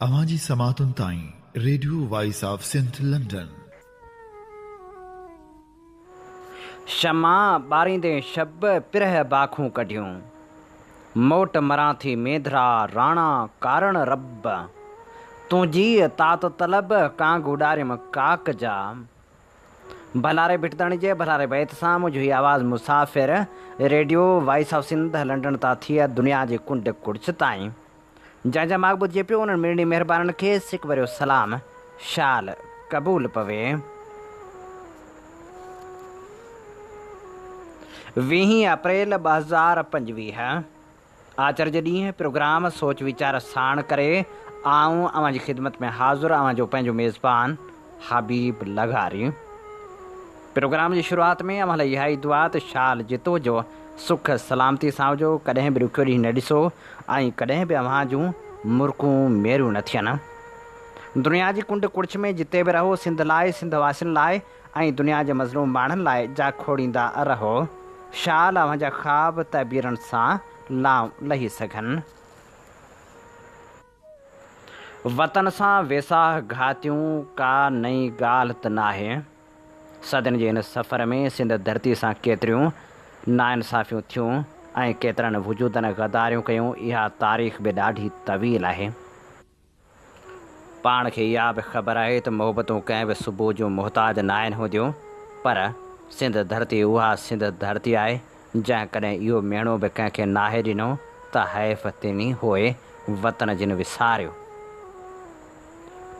अवां जी समातुनि ताईं radio voice of Sindh London. शमा ॿारींदे शब पिरह बाखूं कढियूं, मोट मराठी मेधरा राणा कारण रब, तुंहिंजी तात तलब कां गुॾारियम काक जा। भलारे भिटदण जे भलारे बैत सां मुंहिंजी आवाज़ मुसाफ़िर radio voice of Sindh London तां थी दुनिया जे कुंड कुड़च ताईं। जंहिंजा मां ॿुधिजे पियो उन्हनि मिड़नी महिरबाननि खे सिक भरियो सलाम, शाल क़बूल पवे। 20 अप्रैल 2025 आचर जे ॾींहुं प्रोग्राम सोच वीचार साण करे आऊं अवां जी ख़िदमत में हाज़ुर अवां जो पंहिंजो मेज़बान हबीब लगारी। प्रोग्राम जी शुरूआत में अवां लाइ इहा ई दुआ त शाल जितो जो सुख सलामती सां हुजो, कॾहिं बि ॾुखियो ॾींहुं न ॾिसो ऐं कॾहिं बि अव्हां जूं मुर्कूं मेरियूं न थियनि। दुनिया जी कुंड कुड़च में जिते बि रहो सिंध लाइ, सिंध वासियुनि लाइ ऐं दुनिया जे मज़लूम माण्हुनि लाइ जा खोड़ींदा रहो। शाल अव्हां जा ख़्वाब तबीरनि सां लही सघनि। वतन सां वेसाह घातियूं का नई ॻाल्हि त नाहे। सदियुनि जे हिन सफ़र में सिंध धरती सां केतिरियूं नाइंसाफ़ियूं थियूं ऐं केतिरनि वजूदनि गदारियूं कयूं, इहा तारीख़ बि ॾाढी तवील आहे। पाण खे इहा बि ख़बर आहे त मोहबतूं कंहिं बि सुबुह जूं मुहताज न आहिनि हूंदियूं, पर सिंध धरती उहा सिंध धरती आहे जंहिं कॾहिं इहो मेणो बि कंहिंखे नाहे ॾिनो त हैफ़ तिनी होए वतन जिन विसारियो।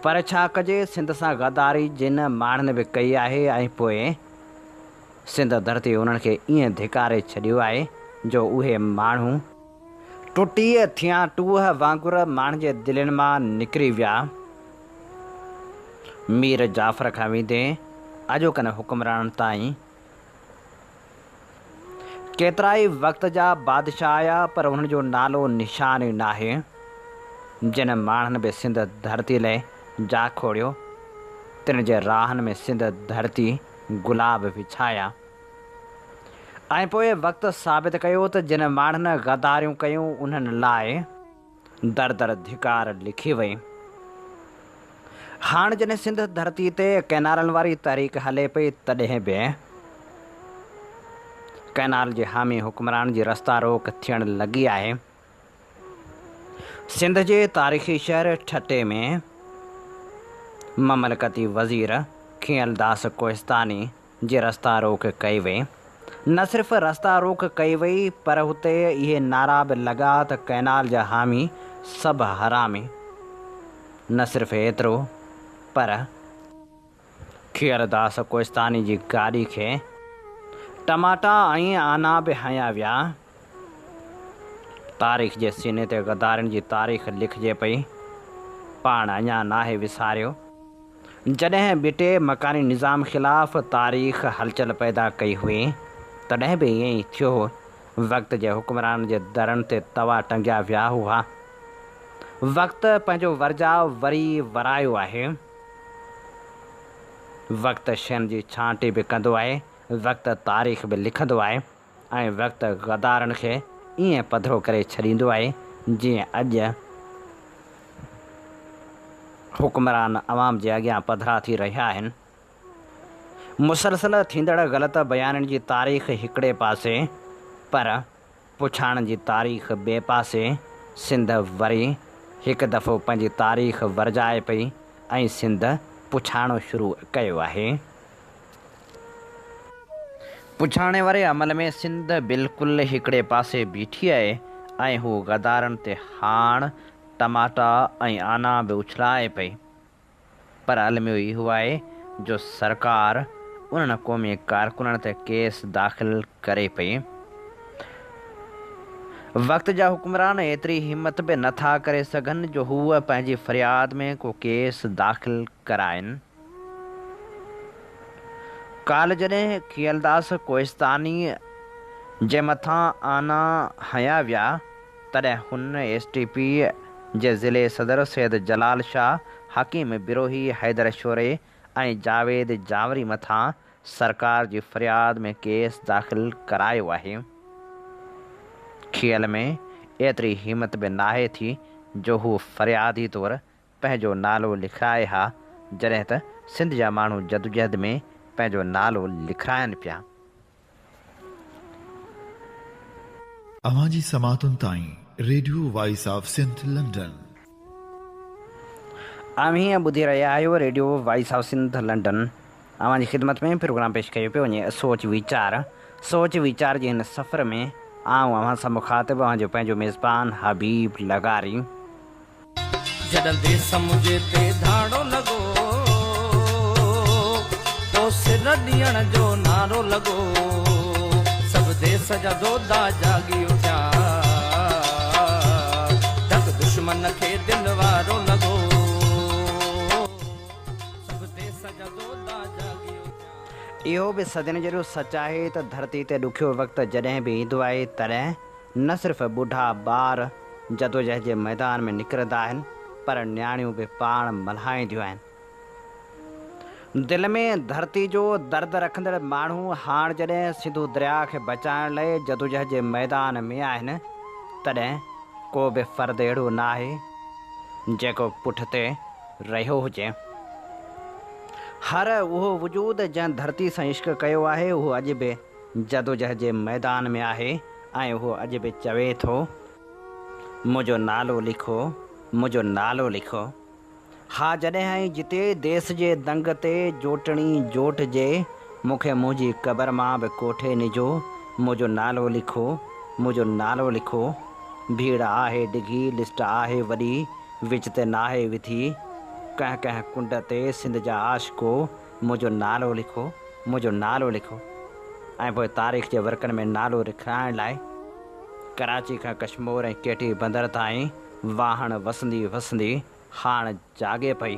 पर छा कजे, सिंध सां गदारी जिन माण्हुनि बि कई आहे ऐं पोइ सिंध धरती उन्हनि खे ईअं धिकारे छॾियो आहे जो उहे माण्हू टुटी थिया टूह वांगुरु माण्हुनि जे दिलनि मां निकिरी विया। मीर जाफ़र खां वेंदे अॼोकनि हुक्मराननि ताईं केतिरा ई वक़्त जा बादशाह आया, पर उन्हनि जो नालो निशान ई नाहे। जिन माण्हुनि बि सिंध धरती लाइ जा खोड़ियो, तिन जे राहनि में सिंध धरती गुलाब विछाया ऐं पोइ वक़्तु साबित कयो त जिन माण्हुनि गदारियूं कयूं उन्हनि लाइ दर दर धिकार लिखी वई। हाणे जॾहिं सिंध धरती ते कैनालनि वारी तहरीक हले पई, तॾहिं बि कैनाल जे हामी हुक्मरान जी रस्ता रोक थियण लॻी आहे। सिंध जे तारीख़ी शहर ठटे में ममलकती वज़ीर खियलदास कोहिस्तानी जी रस्ता रोक कई वई। न सिर्फ़ु रस्ता रोक कई वई, पर हुते इहे नारा बि लॻा त कैनाल जा हामी सभु हरामी। न सिर्फ़ु एतिरो, पर खियलदास कोहिस्तानी जी गाॾी खे टमाटा ऐं आना बि हया विया। तारीख़ जे सीने ते गदारनि जी तारीख़ लिखिजे पई। पाण अञा नाहे विसारियो। जॾहिं ॿिटे मकानी निज़ाम ख़िलाफ़ तारीख़ हलचल पैदा कई हुई, तॾहिं बि ईअं ई थियो। वक़्त जे हुक्मरान जे दरनि ते तवा टंगिया विया हुआ। वक़्तु पंहिंजो वर्जाउ वरी वरायो आहे। वक़्तु शयुनि जी छांटी बि कंदो आहे, वक़्तु तारीख़ बि लिखंदो आहे ऐं वक़्तु गदारनि खे ईअं पधिरो करे छॾींदो आहे जीअं अॼु हुक्मरान अवाम जे अॻियां पधिरा थी रहिया आहिनि। मुसलसल थींदड़ ग़लति बयाननि जी तारीख़ हिकिड़े पासे, पर पुछाणनि जी तारीख़ ॿिए पासे। सिंध वरी हिकु दफ़ो पंहिंजी तारीख़ वरजाए पई ऐं सिंध पुछाणो शुरू कयो आहे। पुछाणे वारे अमल में सिंध बिल्कुलु हिकिड़े पासे बीठी आहे ऐं हू गदारनि ते हाण टमाटा ऐं आना बि उछलाए पई। पर अलमियो इहो आहे जो सरकार उन्हनि क़ौमी कारकुननि ते केस दाख़िल करे पई। वक़्त जा हुक्मरान एतिरी हिमत बि नथा करे सघनि जो हूअ पंहिंजी फ़रियाद में को केस दाख़िल कराइनि। काल्ह जॾहिं खियलदास कोहिस्तानी जे मथां आना हया विया, तॾहिं हुन STP जे ज़िले सदर सैद जलाल शाह, हकीम बिरोही, हैदर शोरे ऐं जावेद जावरी मथां सरकार जी फ़रियाद में केस दाख़िल करायो आहे। खियल में एतिरी हिमत बि नाहे थी जो हू फ़रियादी तौरु पंहिंजो नालो लिखाए हा, जॾहिं त सिंध जा माण्हू जदोजहद में पंहिंजो नालो लिखाइनि पिया। अवां जी समातुनि ताईं radio voice of Sindh London. हीअं ॿुधी रहिया आहियो radio voice of Sindh London. अवां जी ख़िदमत में प्रोग्राम पेश कयो पियो वञे सोच वीचार जे हिन सफ़र में आऊं अव्हां सां मुखातिब अव्हां जो पंहिंजो मेज़बान हबीब लगारी। जॾहिं देस मुंहिंजे ते धाड़ो लॻो, तो सिर ॾियण जो नारो लॻो, सभु देस जा दोदा जागी उथिया, ढक दुश्मन खे दिल वारो लॻो, सभु देस जा दोदा जागी उथिया। इहो बि सदियुनि जहिड़ो सच आहे त धरती ते ॾुखियो वक़्तु जॾहिं बि ईंदो आहे तॾहिं न सिर्फ़ु ॿुढा ॿार जदोजहद जे मैदान में निकिरंदा आहिनि, पर न्याणियूं बि पाण मल्हाईंदियूं आहिनि। दिलि में धरती जो दर्द रखंदड़ माण्हू हाणे जॾहिं सिंधु दरिया खे बचाइण लाइ जदोजहद जे मैदान में आहिनि, तॾहिं को बि फ़र्द अहिड़ो न आहे जेको पुठिते रहियो हुजे। हर उहो वजूद जंहिं धरती सां इश्क कयो आहे उहो अॼु बि जदोजहद जे मैदान में आहे ऐं उहो अॼु बि चवे थो, मुंहिंजो नालो लिखो, मुंहिंजो नालो लिखो। हा, जॾहिं जिते देस जे दंग ते जोटणी जोटिजे, मूंखे मुंहिंजी क़बर मां बि कोठे निजो, मुंहिंजो नालो लिखो, मुंहिंजो नालो लिखो। भीड़ आहे डिघी, लिस्ट आहे वॾी, विच ते नाहे विधी, कंहिं कंहिं कुंड ते सिंध जा आशिको, मुंहिंजो नालो लिखो, मुंहिंजो नालो लिखो। ऐं पोइ तारीख़ जे वर्कनि में नालो लिखाइण लाइ कराची खां कश्मीर ऐं केटी बंदर ताईं वाहण वसंदी वसंदी हाणे जागे पई।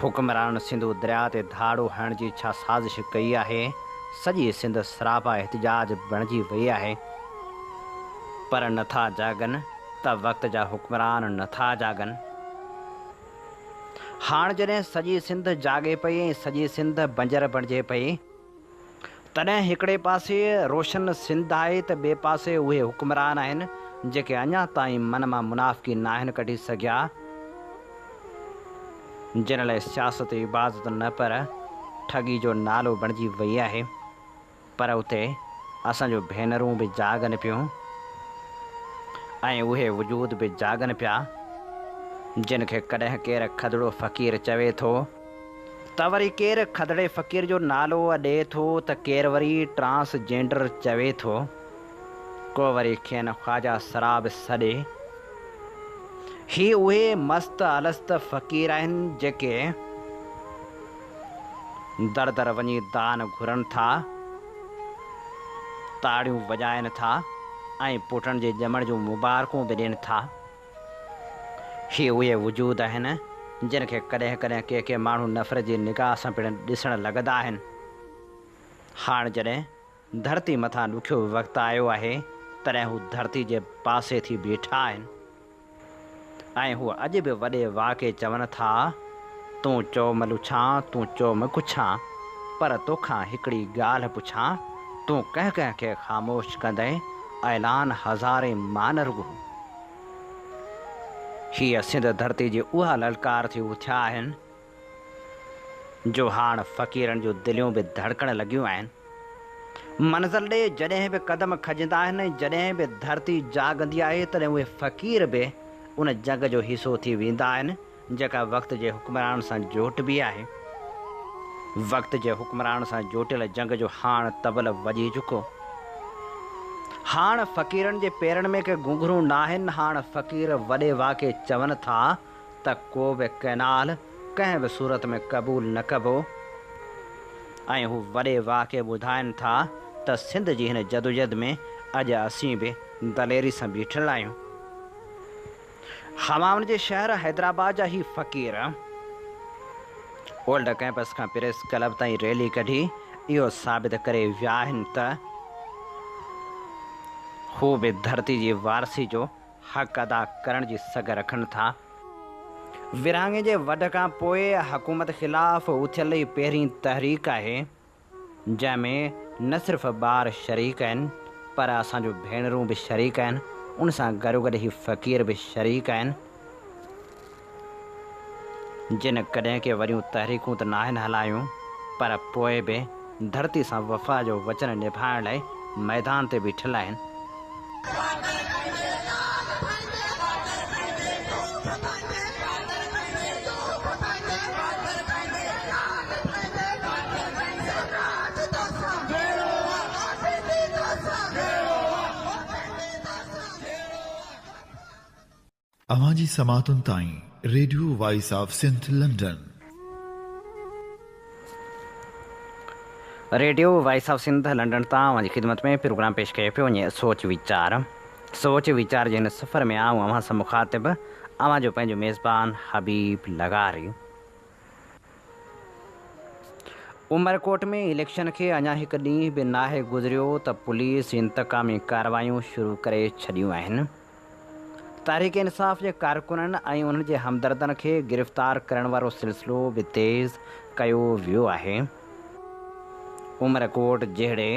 हुक्मरान सिंधु दरिया ते धाड़ो हणण जी छा साज़िश कई आहे? सॼी सिंध सरापा एहतिजाज बणिजी वई आहे, पर नथा जागनि त वक़्त जा हुक्मरान नथा जागनि। हाणे जॾहिं सॼी सिंध जागे पई ऐं सॼी सिंध बंजर बणिजे पई, तॾहिं हिकिड़े पासे रोशन सिंध आहे त ॿिए पासे उहे हुक्मरान आहिनि जेके अञा ताईं मन मां मुनाफ़िकी नाहिनि कढी सघिया, जिन लाइ सियासत इबादत न पर ठगी जो नालो बणिजी वई आहे। पर उते असांजो भेनरूं बि जागनि पियूं ऐं उहे वजूद बि जागनि पिया जिन खे कॾहिं केरु खदड़ो फ़क़ीर चवे थो त वरी केरु खदड़े फ़क़ीर जो नालो ॾिए थो त केरु वरी ट्रांसजेंडर चवे थो, को वरी खेनि ख़्वाजा सराब सॾे। ही उहे मस्त अलस्त फ़क़ीर आहिनि जेके दर दर वञी दान घुरनि था, ताड़ियूं वॼाइनि था ऐं पुटनि जे ॼमण जूं मुबारकूं बि ॾियनि था। ही उहे वजूद आहिनि जिन खे कॾहिं कॾहिं के माण्हू नफ़रत जी निगाह सां पिणु ॾिसणु लॻंदा आहिनि। हाणे जॾहिं धरती मथां ॾुखियो वक़्तु आयो आहे, तॾहिं हू धरती जे पासे थी बीठा आहिनि ऐं हू अॼु बि वॾे वाक़े चवनि था, तूं चओ मलुछां, तूं चओ मकुछां, पर तोखां हिकिड़ी ॻाल्हि पुछां, तूं कंहिं कंहिंखे ख़ामोश कंदे ऐलान हज़ारे मान रुगो। हीअ सिंध धरती जी उहा ललकार थी उथिया आहिनि जो हाणे फ़क़ीरनि जूं दिलियूं बि धड़कण लॻियूं आहिनि। मंज़िल ॾे जॾहिं बि क़दम खजंदा आहिनि, जॾहिं बि धरती जागंदी आहे, तॾहिं उहे फ़क़ीर बि उन जंग जो हिसो थी वेंदा आहिनि जेका वक़्त जे हुक्मरान सां जोटिबी आहे। वक़्त जे हुक्मरान सां जोटियल जंग जो हाणे तबल वॼी चुको। हाणे फ़क़ीरनि जे पेरनि में के घुंघरूं न आहिनि। हाणे फ़क़ीर वॾे वाक़े चवनि था त को बि कैनाल कंहिं बि सूरत में क़बूल न कबो ऐं हू वॾे वाक़े ॿुधाइनि था त सिंध जी हिन जदोजहद में अॼु असीं बि दलेरी सां बीठल आहियूं। हमाउनि जे शहर हैदराबाद जा ही फ़क़ीर ओल्ड कैंपस खां प्रेस क्लब ताईं रैली कढी इहो साबित करे विया आहिनि त हू बि धरती जी वारसी जो हक़ अदा करण जी सघ रखनि था। विरहाङे जे वढ खां पोइ हुकूमत ख़िलाफ़ उथियल ई पहिरीं तहरीक आहे जंहिंमें न सिर्फ़ु ॿार शरीक आहिनि पर असांजो भेनरूं बि शरीक आहिनि, उन सां गॾोगॾु ई फ़क़ीर बि शरीक आहिनि। जिन कॾहिं के वरियूं तहरीकूं त नाहिनि हलायूं, पर पोइ बि धरती सां वफ़ा जो वचन निभाइण लाइ मैदान ते बीठल आहिनि। अवां जी समातुनि ताईं radio voice of Sindh London. Radio voice of Sindh London तां अवां जी ख़िदमत में प्रोग्राम पेश कयो पियो वञे सोच वीचार जे हिन सफ़र में आऊं अवां सां मुखातिब अवां जो पंहिंजो मेज़बान हबीब लगारी। उमरकोट में इलेक्शन खे अञा हिकु ॾींहुं बि नाहे गुज़रियो त पुलिस इंतकामी कार्रवायूं शुरू करे छॾियूं आहिनि। तहरीक इंसाफ़ जे कारकुननि ऐं उन्हनि जे हमदर्दनि खे गिरफ़्तार करण वारो सिलसिलो बि तेज़ कयो वियो आहे। उमरकोट जहिड़े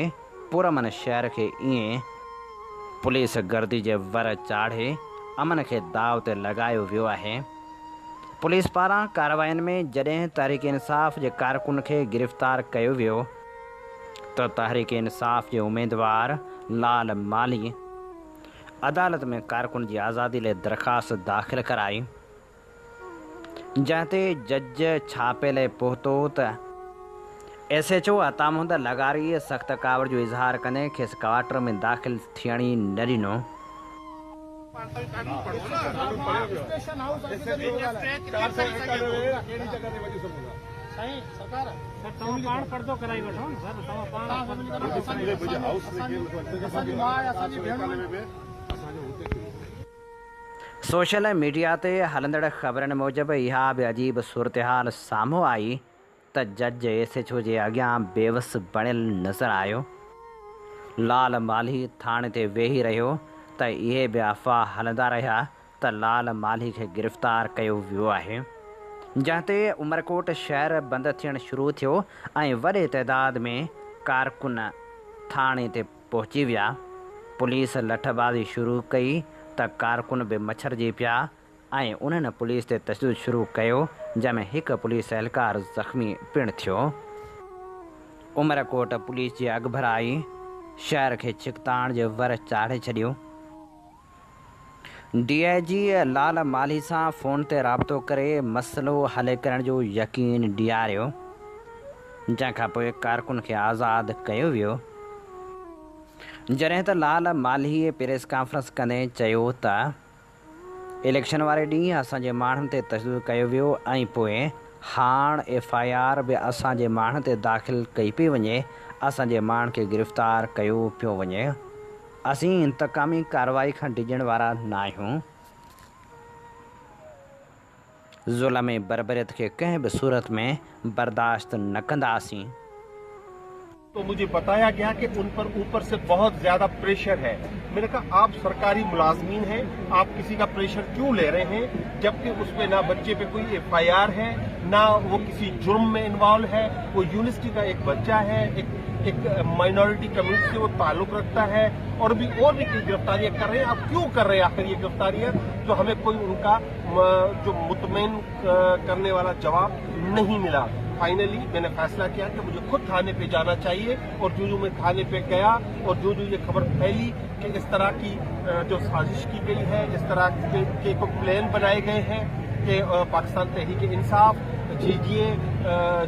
पुरमन शहर खे ईअं पुलिस गर्दी जे वर चाढ़े अमन खे दाव ते लॻायो वियो आहे। पुलिस पारां कार्रवायुनि में जॾहिं तहरीक इंसाफ़ जे कारकुन खे गिरफ़्तार कयो वियो त तहरीक इंसाफ़ जे उम्मीदवार लाल माली अदालत में कारकुन जी आज़ादी लाइ दरख़्वास्त दाख़िल कराई, जंहिं ते जज छापे लाइ पहुतो त SHO अता मोहम्मद लगारी सख़्त कावड़ जो इज़हार कंदे खेसि क्वार्टर में दाख़िल थियण ई न ॾिनो। सोशल मीडिया ते हलंदड़ ख़बरनि मूजिबि इहा बि अजीब सूरतहाल साम्हूं आई त जज SHO जे अॻियां बेवस बणियल नज़र आयो। लाल माली थाणे ते वेही रहियो त इहे बि अफ़वाह हलंदा रहिया त लाल माली खे गिरफ़्तार कयो वियो आहे, जंहिं ते उमरकोट शहर बंदि थियणु शुरू थियो ऐं वॾे तइदाद में कारकुन थाणे ते पहुची विया। पुलिस लठबाज़ी शुरू कई त कारकुन बि मछरजी पिया ऐं उन्हनि पुलिस ते तशदुद शुरू कयो, जंहिंमें हिकु पुलिस एहलकार ज़ख़्मी पिणु थियो। उमरकोट पुलिस जी अॻभराई शहर खे चिकताण जे वर चाढ़े छॾियो। DIG लाल माली सां फ़ोन ते राबितो करे मसइलो हल करण जो यकीन ॾियारियो, जंहिंखां पोइ कारकुन खे आज़ादु कयो वियो। जॾहिं त लाल मालीअ प्रेस कॉन्फ्रेंस कंदे चयो त इलेक्शन वारे ॾींहुं असांजे माण्हुनि ते तशदुद कयो वियो ऐं पोइ हाणे FIR बि असांजे माण्हुनि ते दाख़िल कई पई वञे, असांजे माण्हुनि खे गिरफ़्तार कयो पियो वञे। असीं इंतकामी कार्रवाई खां डिॼण वारा न आहियूं। ज़ुल्म ऐं बर्बरियत के कंहिं भी सूरत में बर्दाश्त न कंदासीं। तो मुझे बताया गया कि उन पर ऊपर से बहुत ज्यादा प्रेशर है। मैंने कहा आप सरकारी मुलाजमीन हैं, आप किसी का प्रेशर क्यों ले रहे हैं, जबकि उसमें ना बच्चे पे कोई FIR है, ना वो किसी जुर्म में इन्वॉल्व है, वो यूनिवर्सिटी का एक बच्चा है, एक माइनॉरिटी कम्युनिटी से वो ताल्लुक रखता है, और भी गिरफ्तारियां कर रहे हैं। आप क्यों कर रहे हैं आखिर ये गिरफ्तारियां? तो हमें कोई उनका जो मुतमईन करने वाला जवाब नहीं मिला। फाइनली मैंने फैसला किया कि मुझे खुद थाने पे जाना चाहिए, और जो मैं थाने पे गया और जो ये खबर फैली कि इस तरह की जो साजिश की गई है, इस तरह के प्लान बनाए गए हैं कि पाकिस्तान तहरीक इंसाफ JGA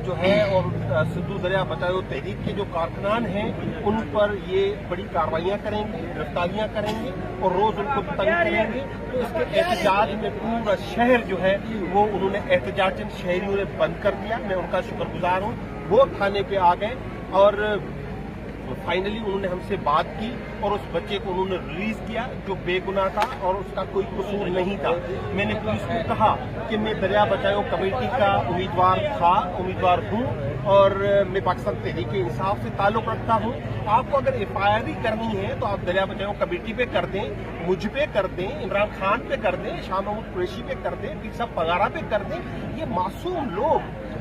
जो है और सिद्धू दरिया बचाओ तहरीक के जो कारकुनान हैं उन पर ये बड़ी कार्रवाइयां करेंगे, गिरफ्तारियां करेंगे और रोज उनको तंग करेंगे। तो इसके एहतजाज में पूरा शहर जो है वो उन्होंने एहतजाजन शहरियों ने बंद कर दिया। मैं उनका शुक्रगुजार हूँ। वो थाने पे आ गए और फाइनली उन्होंने हमसे बात की और उस बच्चे को उन्होंने रिलीज किया जो बेगुनाह था और उसका कोई कसूर नहीं था। मैंने पुलिस को कहा कि मैं दरिया बचाओ कमेटी का उम्मीदवार हूँ और मैं पाकिस्तान तहरीक इंसाफ से ताल्लुक रखता हूँ। आपको अगर FIR ही करनी है तो आप दरिया बचाओ कमेटी पे कर दें, मुझ पे कर दें, इमरान खान पे कर दें, शाह महमूद कुरैशी पे कर दें, पीर साहब पगारा पे कर दें। ये मासूम लोग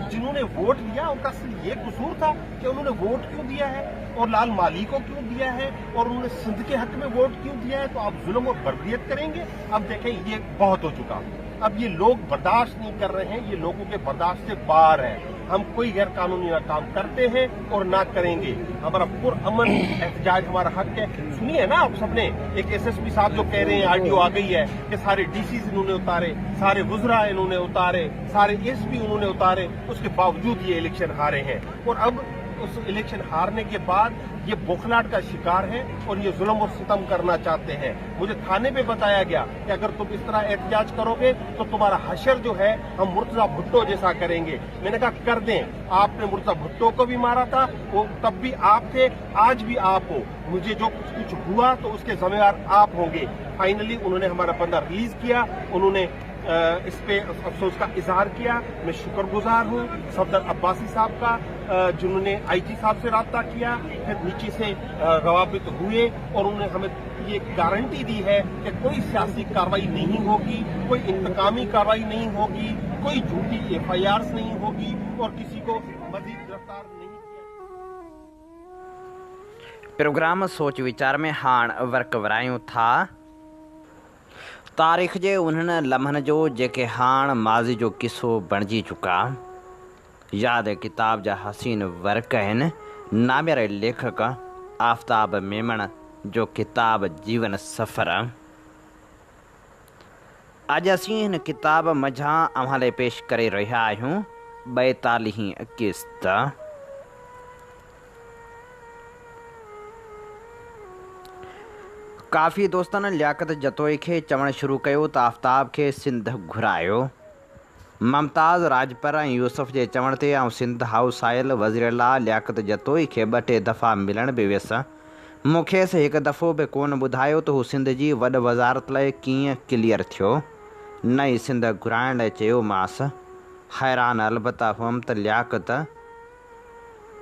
जिन्होंने वोट दिया उनका सिर्फ ये कसूर था कि उन्होंने वोट क्यों दिया है और लाल माली को क्यों दिया है और उन्होंने सिंध के हक में वोट क्यों दिया है, तो आप जुल्म और बर्बरियत करेंगे। अब देखें ये बहुत हो चुका, अब ये लोग बर्दाश्त नहीं कर रहे हैं, ये लोगों के बर्दाश्त से बाहर है। हम कोई गैर कानूनी ना काम करते हैं और ना करेंगे। हमारा पुरअमन एहतजाज हमारा हक है। सुनिए ना आप सबने, एक एसएसपी साहब जो कह रहे हैं आरटीओ आ गई है कि सारे डीसीज इन्होंने उतारे, सारे वुज़रा इन्होंने उतारे, सारे एसपी उन्होंने उतारे, उसके बावजूद ये इलेक्शन हारे हैं। और अब उस इलेक्शन हारने के बाद ये बौखलाहट का शिकार है और ये जुल्म और सितम करना चाहते हैं। मुझे थाने पे बताया गया कि अगर तुम इस तरह एहतजाज करोगे तो तुम्हारा हशर जो है हम मुर्तजा भुट्टो जैसा करेंगे। मैंने कहा कर दें, आपने मुर्तजा भुट्टो को भी मारा था, वो तब भी आप थे, आज भी आप हो। मुझे जो कुछ हुआ तो उसके जिम्मेदार आप होंगे। फाइनली उन्होंने हमारा बंदा रिलीज किया, उन्होंने इस पे अफसोस का इजहार किया। मैं शुक्रगुजार हूँ सफदर अब्बासी साहब का, जिन्होंने आईजी साहब से राब्ता किया, फिर नीचे से रवाबित हुए और उन्होंने हमें ये गारंटी दी है कि कोई सियासी कार्रवाई नहीं होगी, कोई इंतकामी कार्रवाई नहीं होगी, कोई झूठी एफआईआर नहीं होगी और किसी को मजीद गिरफ्तार नहीं किया। प्रोग्राम सोच विचार में हाण वर्क वरायूं था तारीख़ जे उन्हनि लम्हनि जो जेके हाण माज़ी जो किस्सो बणिजी चुका। यादि किताब जा हसीन वर्क आहिनि। नामियर लेखक आफ़ताब मेमण जो किताब जीवन सफ़र। अॼु असीं हिन किताब मंझां अव्हां लाइ पेश करे रहिया आहियूं 42 क़िस्त। काफ़ी दोस्तनि लियाकत जतोई खे चवणु शुरू कयो त आफ़ताब खे सिंध घुरायो। मुमताज़ राजपर ऐं यूसुफ जे चवण ते आउं सिंध हाउस आयल वज़ीरल्ला लियाकत जतोई खे 2-3 दफ़ा मिलण बि वियुसि। मूंखे हिकु दफ़ो बि कोन ॿुधायो त हू सिंध जी वॾ वज़ारत लाइ कीअं क्लियर थियो। नई सिंध घुराइण लाइ चयोमांसि। हैरान अलबत्ता हुअमि त लियाकत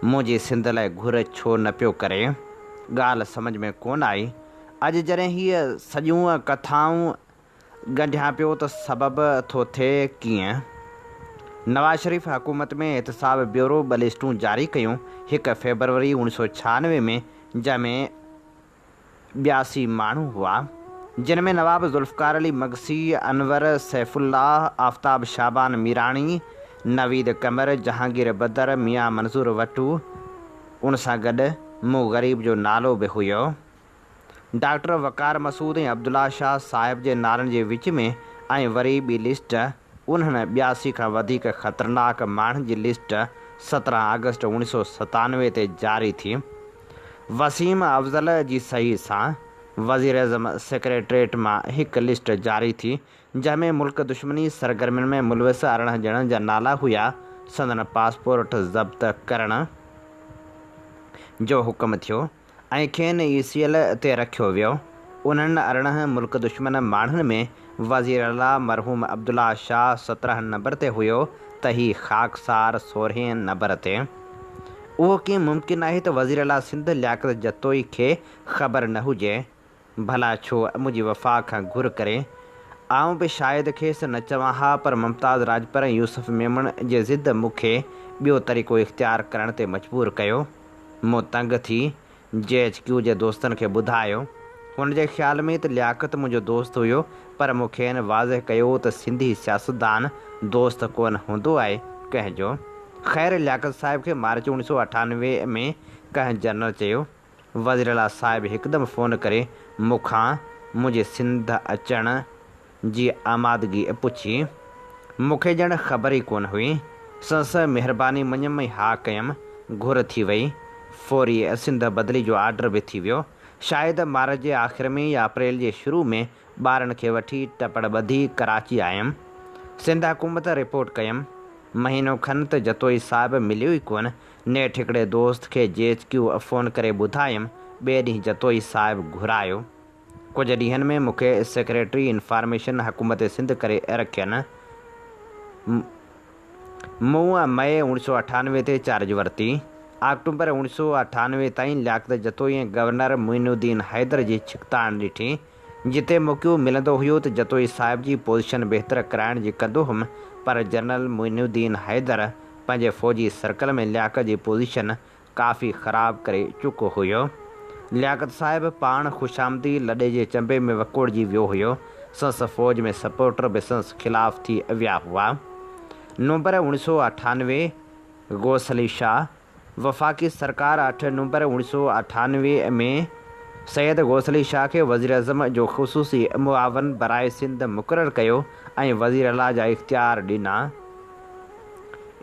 मुंहिंजी सिंध लाइ घुर छो न पियो करे। ॻाल्हि सम्झ में कोन आई। अॼु जॾहिं हीअ सॼियूं कथाऊं ॻंढियां पियो त सबबु थो थिए कीअं। नवाज़ शरीफ़ हुकूमत में एहतसाब ब्यूरो 2 लिस्टूं जारी कयूं। 1 फरवरी 1996 में, जंहिंमें 82 माण्हू हुआ, जिन में नवाब ज़ुल्फ़िकार अली मगसी, अनवर सैफ़ुल्लाह, आफ़ताब शाबान मीराणी, नवीद कमर, जहांगीर बदर, मियां मंसूर वटू, उन सां गॾु मूं ग़रीब जो नालो बि हुयो। डॉक्टर वकार मसूद ऐं अब्दुल्ला शाह साहिब जे नालनि जे विच में। ऐं वरी ॿी लिस्ट उन्हनि 82 खां वधीक ख़तरनाक माण्हुनि जी लिस्ट 17 अगस्त 1997 ते जारी थी। वसीम अफ़ज़ल जी सही सां वज़ीर अज़म सेक्रेटरेट मां हिकु लिस्ट जारी थी, जंहिंमें मुल्क दुश्मनी सरगर्मियुनि में मुलविस 18 ॼणनि जा नाला हुआ। संदन पासपोर्ट ज़ब्त करण जो हुकुम थियो ऐं खेनि ECL ते रखियो वियो। उन्हनि 18 मुल्क दुश्मन माण्हुनि में वज़ीर अला मरहूम अब्दुल्ला शाह 17 नंबर ते हुयो त ही ख़ाकसार 16 नंबर ते। उहो कीअं मुमकिन आहे त वज़ीर अला सिंध लियाकत जतोई खे ख़बर न हुजे। भला छो मुंहिंजी वफ़ा खां घुर करे आऊं बि शायदि खेसि न चवां हा, पर मुमताज़ राजपर ऐं यूसुफ मेमण जे ज़िद मूंखे ॿियो तरीक़ो इख़्तियार करण ते मजबूर कयो। मूं तंग थी JHQ जे दोस्तनि खे ॿुधायो। हुन जे ख़्याल में त लियाकत मुंहिंजो दोस्त हुयो, पर मूंखे हिन वाज़ह कयो त सिंधी सियासतदान दोस्त कोन हूंदो आहे कंहिंजो। ख़ैर लियाकत साहिब खे मार्च 1998 में कंहिं जनरल चयो। वज़ीरल्ला साहिब हिकदमि फ़ोन करे मूंखां मुंहिंजे सिंध अचण जी आमादगी पुछी। मूंखे ॼण ख़बर ई कोन हुई। संस महिरबानी मञियमि ऐं हा कयमि। घुर थी वई। फौरी सिंध बदिली जो आर्डर बि थी वियो। शायदि मार्च जे आख़िर में या अप्रैल जे शुरू में ॿारनि खे वठी टपड़ ॿधी कराची आयमि। सिंध हुकूमत रिपोर्ट कयमि। महीनो खनि त जतोई साहिबु मिलियो ई कोन। नेठि हिकिड़े दोस्त खे JHQ फ़ोन करे ॿुधायमि। ॿिए ॾींहुं जतोई साहिबु घुरायो। कुझु ॾींहंनि में मूंखे सेक्रेटरी इंफॉर्मेशन हुकूमत सिंध करे रखियनि। मूं मई 1998 ते चार्ज वरिती। अक्टूबर 1998 ताईं लियाकत जतोई ऐं गवर्नर मुइनुद्दीन हैदर जी छिकताण ॾिठी, जिते मौक़ो मिलंदो हुयो त जतोई साहिब जी पोज़ीशन बहितर कराइण जी कंदो हुउमि, पर जनरल मुइनुद्दीन हैदर पंहिंजे फ़ौजी सर्कल में लियाकत जी पोज़ीशन काफ़ी ख़राबु करे चुको हुयो। लियाकत साहिब पाण ख़ुशामदी लॾे जे चंबे में वकोड़जी वियो हुयो। संस फ़ौज में सपोर्टर बि संस ख़िलाफ़ थी विया हुआ। नवंबर 1998 गोसली शाह वफ़ाक़ी सरकार 8 नवंबर 1998 में सैयद गोसली शाह खे वज़ीर अज़म जो ख़ुसूसी मुआवन बराए सिंध मुक़ररु कयो ऐं वज़ीर अला जा इख़्तियार ॾिना।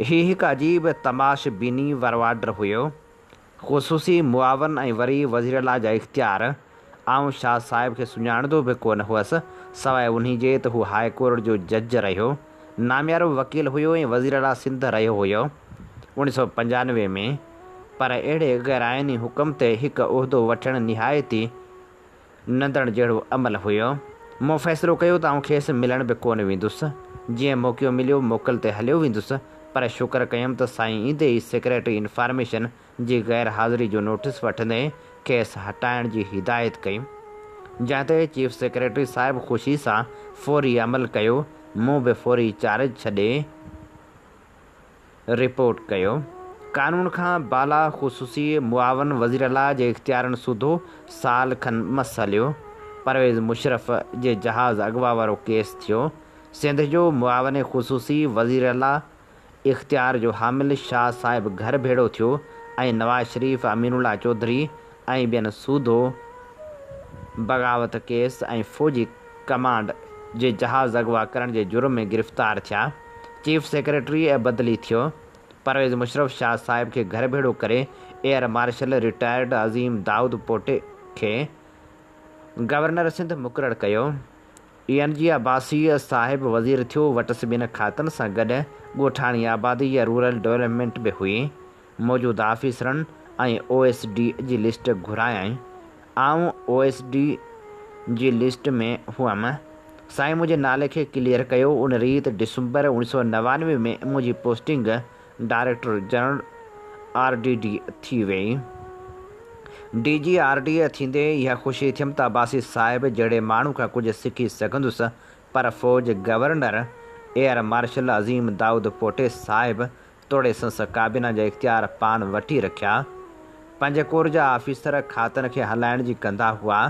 हीउ हिकु अजीब तमाशबीनी वारो ऑर्डर हुयो। ख़ुसूसी मुआवन ऐं वरी वज़ीर अला जा इख़्तियार। आउं शाह साहिब खे सुञाणंदो बि कोन हुअसि सवाइ उन्ही जे त हू हाई कोर्ट जो जज रहियो, नामियारो वकील हुयो ऐं वज़ीर अला सिंध रहियो हुयो 1995 में। पर अहिड़े गैराइनी हुकम ते हिकु उहिदो वठणु निहायती नंदड़ जहिड़ो अमल हुयो। मूं फ़ैसिलो कयो त आउं खेसि मिलण बि कोन वेंदुसि। जीअं मौक़ो मिलियो मोकल ते हलियो वेंदुसि, पर शुक्र कयुमि त साईं ईंदे ई सेक्रेटरी इंफॉर्मेशन जी गैर हाज़िरी जो नोटिस वठंदे खेसि हटाइण जी हिदायत कई, जंहिं ते चीफ सेक्रेटरी साहिब ख़ुशी सां फ़ौरी अमल कयो। मूं बि फ़ौरी चार्ज छॾे रिपोर्ट कयो। कानून खां बाला ख़ुसूसी मुआवन वज़ीर अला जे इख़्तियारनि सूधो साल खनि मस हलियो। परवेज़ मुशरफ जे जहाज़ अगवा वारो केस थियो। सिंध जो मुआवन ख़ुसूसी वज़ीर अला इख़्तियार जो हामिल शाह साहिब घर भेड़ो थियो ऐं नवाज़ शरीफ़, अमीनुल्लाह चौधरी ऐं ॿियनि सूधो बग़ावत केस ऐं फ़ौजी कमांड जे जहाज़ अगवा करण जे जुर्म में गिरफ़्तार थिया। चीफ सेक्रेटरी ऐं बदिली थियो। परवेज़ मुशरफ शाह साहिब खे घर भेड़ो करे एयर मार्शल रिटायर्ड अज़ीम दाऊद पोटे खे गवर्नर सिंध मुक़ररु कयो। ENG अब्बासी साहिब वज़ीर थियो। वटि ॿिनि खातनि सां गॾु ॻोठाणी आबादी या रूरल डेवलपमेंट बि हुई। मौजूदा ऑफिसरनि ऐं OSD जी लिस्ट घुरायई। आउं OSD जी लिस्ट में हुअमि। साईं मुंहिंजे नाले खे क्लियर कयो। उन रीति दिसंबर 1999 में मुंहिंजी पोस्टिंग डायरेक्टर जनरल RDD थी वई। DG RD थींदे इहा ख़ुशी थियमि त अब्बासी साहिब जहिड़े माण्हू खां कुझु सिखी सघंदुसि, पर फ़ौज गवर्नर एयर मार्शल अज़ीम दाऊद पोटे साहिब तोड़े संस काबीना जा इख़्तियार पाण वठी रखिया। 5 कोर जा ऑफिसर खातनि खे हलाइण जी कंदा हुआ।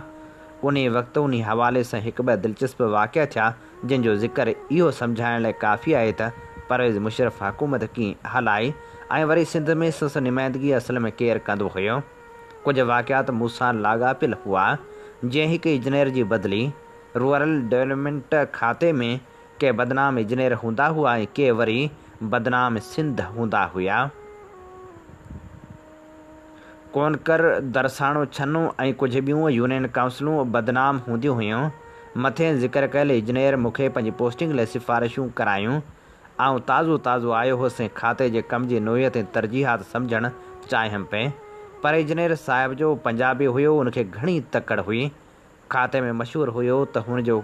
उन वक़्तु उन हवाले सां हिकु ॿ दिलचस्प वाक़िया थिया, जंहिंजो ज़िक्र इहो सम्झाइण लाइ काफ़ी आहे त परवेज़ मुशरफ हुकूमत कीअं हलाई ऐं वरी सिंध में संस नुमाइंदगी असल में केरु कंदो हुयो। कुझु वाक़ियात मूंसां लाॻापियल हुआ, जीअं हिकु इंजीनियर जी बदिली। रूरल डेवलपमेंट खाते में के बदनाम इंजीनियर हूंदा हुआ ऐं के वरी बदनाम सिंध हूंदा हुआ। कोनकर, दरसाणो छन्नू ऐं कुझु ॿियूं यूनियन काउंसिलूं बदनाम हूंदियूं हुयूं। मथे ज़िक्र कयल इंजीनियर मूंखे पंहिंजी पोस्टिंग लाइ सिफ़ारिशूं करायूं। आउं ताज़ो आयो हुउसि ऐं खाते जे कम जी नोयत ऐं तरजीहात सम्झणु चाहियमि पिए। पर इंजीनियर साहिब जो पंजाबी हुयो, उनखे घणी तकड़ हुई। खाते में मशहूरु हुयो त हुनजो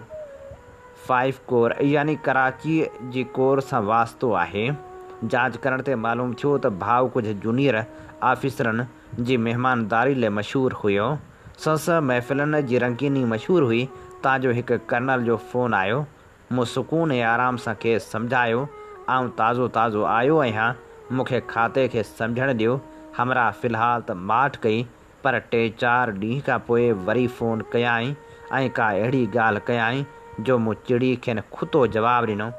5 कोर यानी कराची जी कोर सां वास्तो आहे। जांच करण ते मालूम थियो त भाउ कुझु जूनियर ऑफिसरनि जी महिमानदारी लाइ मशहूरु हुयो। संस महफ़िलनि जी रंगीनी मशहूरु हुई। तांजो हिकु कर्नल जो फ़ोन आयो। मूं सुकून ऐं आराम सां खेसि सम्झायो, आउं ताज़ो आयो आहियां, मूंखे खाते खे सम्झणु ॾियो। हमरा फ़िलहाल त माठ कई, पर 3-4 ॾींहं खां पोइ वरी फ़ोन कयाई ऐं का अहिड़ी ॻाल्हि कयाई जो मूं चिड़ी खेनि खुतो जवाबु ॾिनो।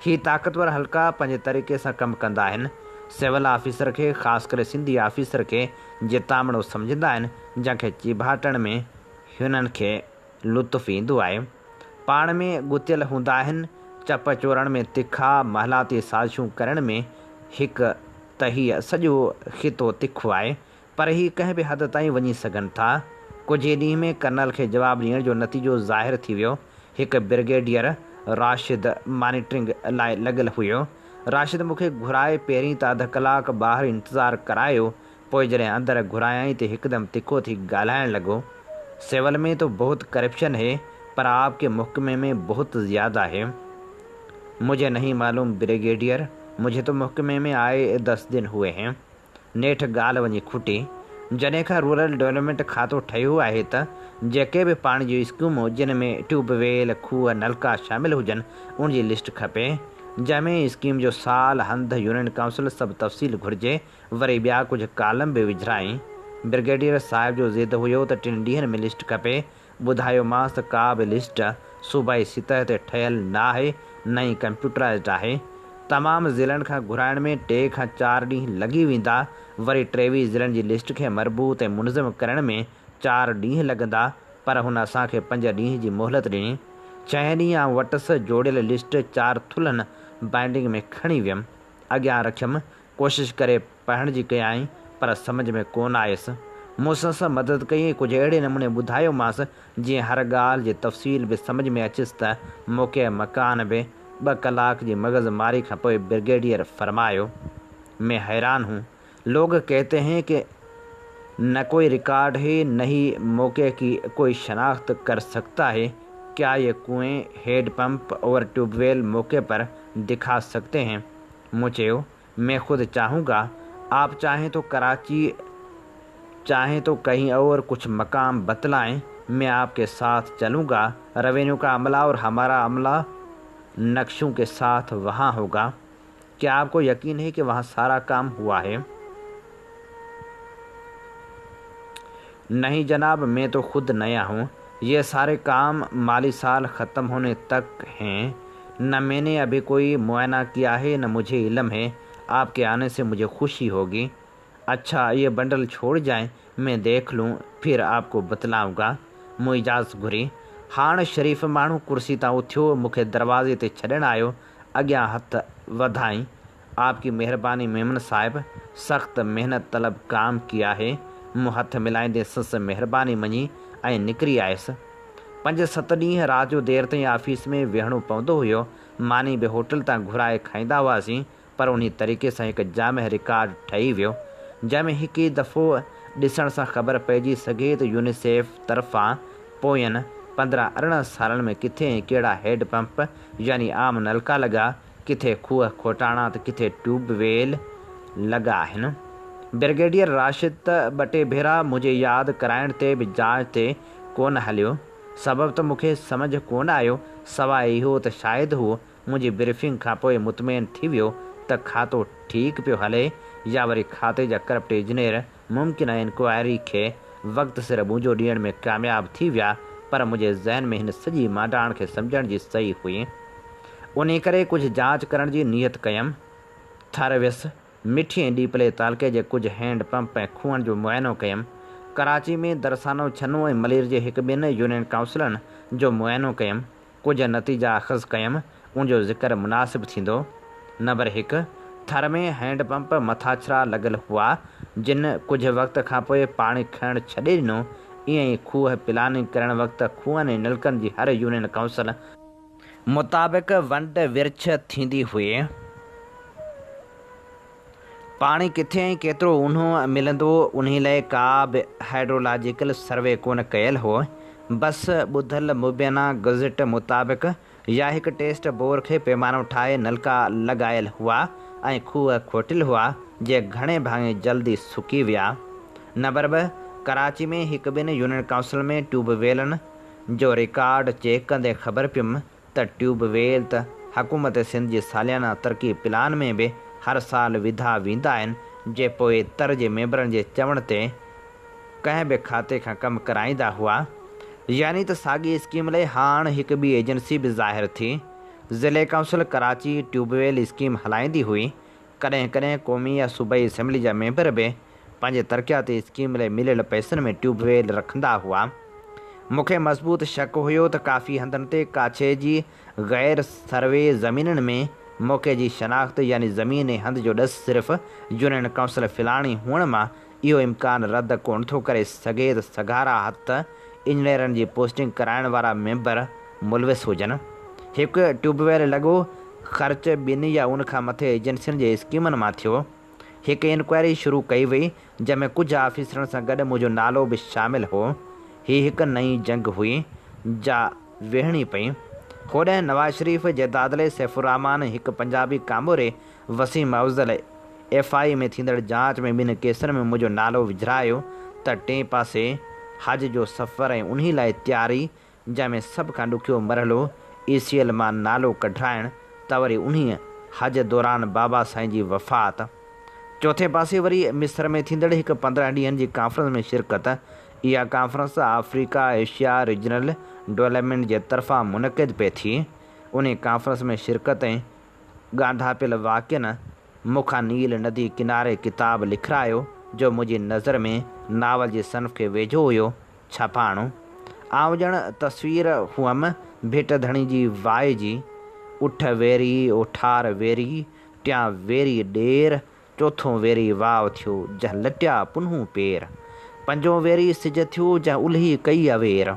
ही ताक़तवर हल्का पंहिंजे तरीक़े सां कमु कंदा आहिनि। सिविल ऑफिसर खे, ख़ासि करे सिंधी ऑफिसर खे जितामणो सम्झंदा आहिनि, जंहिंखे चिभाटण में हुननि खे लुत्फ़ ईंदो आहे। पाण में गुथियल हूंदा आहिनि। चप चोरण में तिखा, महलाती साज़िशूं करण में हिकु त हीअ सॼो ख़ितो तिखो आहे, पर ही कंहिं बि हद ताईं वञी सघनि था। कुझु ॾींहं में कर्नल खे जवाबु ॾियण जो नतीजो ज़ाहिर थी वियो। हिकु ब्रिगेडियर राशिद मॉनिटरिंग लाइ लॻियल हुयो। राशिद मूंखे घुराए पहिरीं त अधु कलाक ॿाहिरि इंतज़ारु करायो, पोइ जॾहिं अंदरि घुरायई त हिकदमि तिखो थी ॻाल्हाइण लॻो। सिविल में तो बहुत करप्शन है, पर आपके महकमे में बहुत ज़्यादा है। मुझे नहीं मालूम ब्रिगेडियर, मुझे तो महकमे में आए 10 दिन हुए हैं। नेठ ॻाल्हि वञी खुटी। जॾहिं खां रूरल डेवलपमेंट खातो ठहियो आहे त जेके बि पाणी जूं स्कीमूं जिन में ट्यूबवेल, खूह, नलका शामिल हुजनि, उनजी लिस्ट खपे। जंहिंमें स्कीम जो साल हंध यूनियन काउंसिल सभु तफ़सील घुरिजे। वरी ॿिया कुझु कालम बि विझराई। ब्रिगेडियर साहिब जो ज़िद हुयो त 3 ॾींहंनि में लिस्ट खपे। ॿुधायोमांसि त का बि लिस्ट सूबाई सतह ते ठहियल न आहे, न ई कंप्यूटराइज़ड आहे। तमामु ज़िलनि खां घुराइण में 3 खां 4 ॾींहं लॻी वेंदा। वरी 23 ज़िलनि जी लिस्ट खे मरबूत ऐं मुनज़म करण में 4 ॾींहं लॻंदा। पर हुन असांखे 5 ॾींहं जी मोहलत ॾिनी। 6 ॾींहं आउं वटसि जोड़ियल लिस्ट 4 थुल्हनि बाइंडिंग में खणी वियुमि, अॻियां रखियुमि। कोशिशि करे पढ़ण जी कयाई, पर सम्झ में कोन आयसि। मूंसां मदद कई। कुझु अहिड़े नमूने ॿुधायोमांसि जीअं हर ॻाल्हि जी तफ़सील बि सम्झ में अचेसि त मौक़े मकान बि। 2 कलाक जी मग़ज़ मारी खां पोइ ब्रिगेडियर फरमायो, मैं हैरान हूँ। लोग कहते हैं कि न कोई रिकॉर्ड है, न ही मौके की कोई शनाख्त कर सकता है। क्या ये कुएं, हेड पंप और ट्यूबवेल मौके पर दिखा सकते हैं? मुझे मैं खुद चाहूँगा। आप चाहें तो कराची, चाहें तो कहीं और कुछ मकाम बतलाएं, मैं आपके साथ चलूँगा। रेवेन्यू का अमला और हमारा अमला नक्शों के साथ वहाँ होगा। क्या आपको यकीन है कि वहाँ सारा काम हुआ है? नहीं जनाब, मैं तो खुद नया हूँ। ये सारे काम माली साल ख़त्म होने तक हैं। न मैंने अभी कोई मुआयना किया है, न मुझे इल्म है। आपके आने से मुझे खुशी होगी। अच्छा, ये बंडल छोड़ जाएं, मैं देख लूँ, फिर आपको बतलाऊँगा। मूं इजाज़त घुरी। हाणे शरीफ़ माण्हू कुर्सी तां उथियो, मूंखे दरवाज़े ते छॾणु आयो। अॻियां हथ वधाई। आपकी मेहरबानी मेमन साहिब, सख़्त मेहनत तलब काम किया है। मूं हथ मिलाईंदे संसि महिरबानी मञी ऐं निकिरी आयुसि। 5-7 ॾींहं राति जो देरि ताईं ऑफिस में वेहणो पवंदो हुयो। मानी बि होटल तां घुराए खाईंदा हुआसीं, पर उन तरीक़े सां हिकु जामह रिकॉर्ड ठही वियो, जंहिंमें हिकु ई दफ़ो ॾिसण सां ख़बर पइजी सघे त यूनिसेफ तरफ़ां पोयनि 15-18 सालनि में किथे ऐं कहिड़ा हैड पंप यानी आम नलका लॻा, किथे खूह खोटाणा त किथे ट्यूबवेल लॻा आहिनि। ब्रिगेडियर राशिद त 2 भेरा मुंहिंजे यादि कराइण ते बि जांच ते कोन हलियो। सबबु त मूंखे सम्झ कोन आयो, सवाइ इहो त शायदि हू मुंहिंजी ब्रीफिंग खां पोइ मुतमइन थी वियो त खातो ठीकु पियो हले, या वरी खाते जा करप्ट इंजीनियर मुमकिन इंक्वायरी खे वक़्त सिर मुंहिंजो ॾियण में कामयाबु थी विया। पर मुंहिंजे ज़हन में हिन सॼी मांडाण खे सम्झण जी सही हुई। उन करे कुझु जांच करण जी नियत कयमि। थर वियुसि। मिठी ऐं डीपले तालके जे कुझु हैंड पंप ऐं खूहनि जो मुआइनो कयमि। कराची में दरसानो छनो ऐं मलीर जे 1-2 यूनियन काउंसिलनि जो मुआइनो कयमि। कुझु नतीजा अख़ज़ कयमि, उनजो ज़िक्र मुनासिबु थींदो। नंबर 1, थर में हैंड पंप मथाछरा लॻल हुआ, जिन कुझु वक़्त खां पोइ पाणी खणणु छॾे ॾिनो। ईअं ई खूह प्लानिंग करण वक़्तु खूहनि ऐं नलकनि जी हर यूनियन काउंसिल मुताबिक़ वंड विरछ थींदी हुई। पाणी किथे ऐं केतिरो ऊन्हो मिलंदो, उन लाइ का बि हाइड्रोलॉजिकल सर्वे कोन कयल हो। बसि ॿुधल मुबैना गज़ट मुताबिक़ या हिकु टेस्ट बोर खे पैमानो ठाहे नलका लॻायल हुआ ऐं खूह खोटियल हुआ, जे घणे भाङे जल्दी सुकी विया। नंबर 2, कराची में 1-2 यूनियन काउंसिल में ट्यूबवेलनि जो रिकॉर्ड चेक कंदे ख़बर पियुमि त ट्यूबवेल त हुकूमत सिंध जे सालियाना तरक़ी प्लान में बि हर साल विधा वेंदा आहिनि, जे पोइ तर जे मेंबरनि जे चवण ते कंहिं बि खाते खां कमु कराईंदा हुआ। यानी त साॻी स्कीम लाइ हाणे हिकु ॿी एजेंसी बि ज़ाहिर थी। ज़िले काउंसिल कराची ट्यूबवेल स्कीम हलाईंदी हुई। कॾहिं कॾहिं क़ौमी या सूबाई असेंबली जा मेंबर बि पंहिंजे तरक़ियाती स्कीम लाइ मिलियल पैसनि में ट्यूबवेल रखंदा हुआ। मूंखे मज़बूत शक हुयो त काफ़ी हंधनि ते काछे जी गैर सर्वे ज़मीननि में मौक़े जी शनाख्त यानी ज़मीन ऐं हंध जो ॾस सिर्फ़ु यूनियन काउंसिल फिलाणी हुअण मां इहो इम्कान रद्द कोन थो करे सघे त सघारा हथ इंजीनियरनि जी पोस्टिंग कराइण वारा मेंबर मुलविस हुजनि। हिकु ट्यूबवेल लॻो, ख़र्च 2 या उन खां मथे एजेंसियुनि जे स्कीमनि मां थियो। हिकु इंक्वायरी शुरू कई वई, जंहिंमें कुझु ऑफिसरनि सां गॾु मुंहिंजो नालो बि शामिलु हो। हीअ हिकु नई जंग हुई जा वेहणी पई। होॾे नवाज़ शरीफ़ जे दादले सैफुर्रहमान हिकु पंजाबी कामोरे वसीम अफ़ज़ल FI में थींदड़ जांच में 2 केसनि में मुंहिंजो नालो विझरायो त 3 पासे हज जो सफ़र ऐं उन्ही लाइ तयारी, जंहिंमें सभ खां ॾुखियो मरहलो ECL मां नालो कढाइणु त वरी उन्हीअ हज दौरान बाबा साईं जी वफ़ात। चौथे पासे वरी मिस्र में थींदड़ हिकु 15 ॾींहंनि जी कॉन्फ्रेंस में शिरकत। इहा conference Africa Asia regional development जे तरफ़ां मुनक़िद पई थी। उन कॉन्फ्रेंस में शिरकत ऐं ॻांढापियल वाक्यनि मूंखां नील नदी किनारे किताब लिखायो जो मुंहिंजी नज़र में नावल जी सनफ़ खे वेझो हुयो छापाणो। आउं ॼण तस्वीर हुअमि भेट धणी जी वाए जी। उठ वेरी उठार वेरी टियां वेरी ॾेर चोथों वेरी वाव थियो जंहिं लटिया पुनहूं पेर। पंजों वेरी सिज थियो जंहिं उल्ही कई अवेर।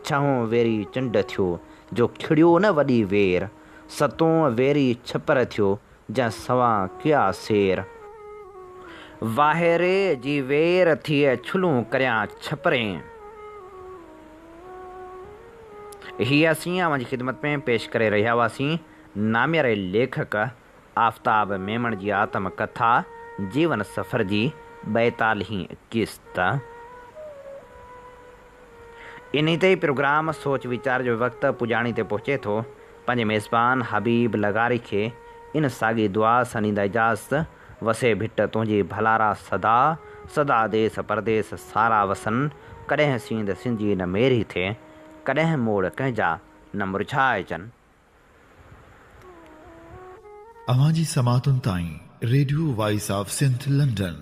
छहों वेरी चंड थियो जो खिड़ियो न वॾी वेर। सतों वेरी छपर थियो जंहिं सवां कया सेर। वाहिरे जी वेर थिए छुलूं करियां छपरें। हीअ असीं अवांजी ख़िदमत में पेश करे रहिया हुआसीं नामियारे लेखक आफ्ताब मेमण जी आत्म कथा जीवन सफ़र जी 42वीं क़िस्त। इन ते प्रोग्राम सोच वीचार जो वक़्तु पुॼाणी ते पहुचे थो। पंहिंजे मेज़बान हबीब लगारी खे इन साॻी दुआ सनींदा इजाज़त। वसे भिट तुंहिंजी भलारा सदा सदा देस परदेस सारा वसन। कॾहिं सींद सिंजी न मेरी थिए कॾहिं मोड़ कंहिंजा न मुरझाइजनि। अवांजी समातुनि ताईं radio voice of Sindh London